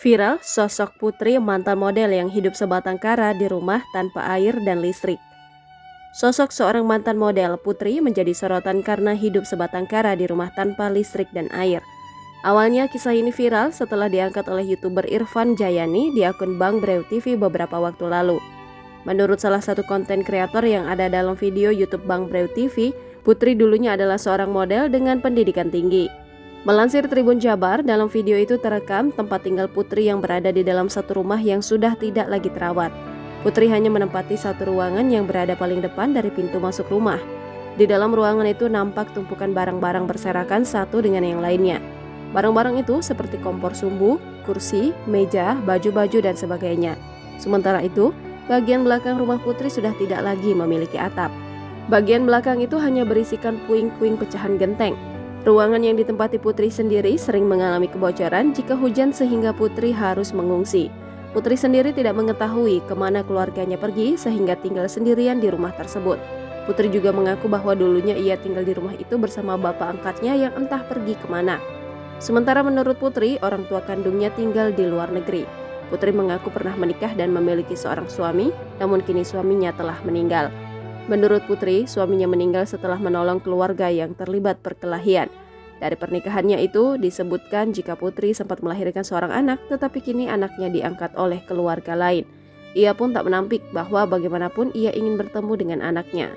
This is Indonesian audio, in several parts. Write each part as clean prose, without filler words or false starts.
Viral sosok Putri mantan model yang hidup sebatang kara di rumah tanpa air dan listrik. Sosok seorang mantan model Putri menjadi sorotan karena hidup sebatang kara di rumah tanpa listrik dan air. Awalnya kisah ini viral setelah diangkat oleh YouTuber Irfan Jayani di akun Bang Breu TV beberapa waktu lalu. Menurut salah satu konten kreator yang ada dalam video YouTube Bang Breu TV, Putri dulunya adalah seorang model dengan pendidikan tinggi. Melansir Tribun Jabar, dalam video itu terekam tempat tinggal Putri yang berada di dalam satu rumah yang sudah tidak lagi terawat. Putri hanya menempati satu ruangan yang berada paling depan dari pintu masuk rumah. Di dalam ruangan itu nampak tumpukan barang-barang berserakan satu dengan yang lainnya. Barang-barang itu seperti kompor sumbu, kursi, meja, baju-baju, dan sebagainya. Sementara itu, bagian belakang rumah Putri sudah tidak lagi memiliki atap. Bagian belakang itu hanya berisikan puing-puing pecahan genteng. Ruangan yang ditempati Putri sendiri sering mengalami kebocoran jika hujan sehingga Putri harus mengungsi. Putri sendiri tidak mengetahui kemana keluarganya pergi sehingga tinggal sendirian di rumah tersebut. Putri juga mengaku bahwa dulunya ia tinggal di rumah itu bersama bapak angkatnya yang entah pergi kemana. Sementara menurut Putri, orang tua kandungnya tinggal di luar negeri. Putri mengaku pernah menikah dan memiliki seorang suami, namun kini suaminya telah meninggal. Menurut Putri, suaminya meninggal setelah menolong keluarga yang terlibat perkelahian. Dari pernikahannya itu disebutkan jika Putri sempat melahirkan seorang anak, tetapi kini anaknya diangkat oleh keluarga lain. Ia pun tak menampik bahwa bagaimanapun ia ingin bertemu dengan anaknya.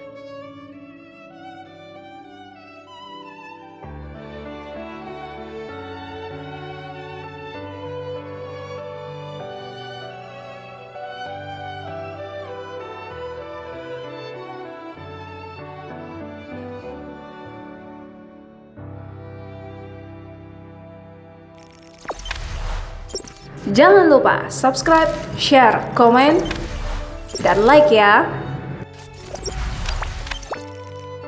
Jangan lupa subscribe, share, komen, dan like ya.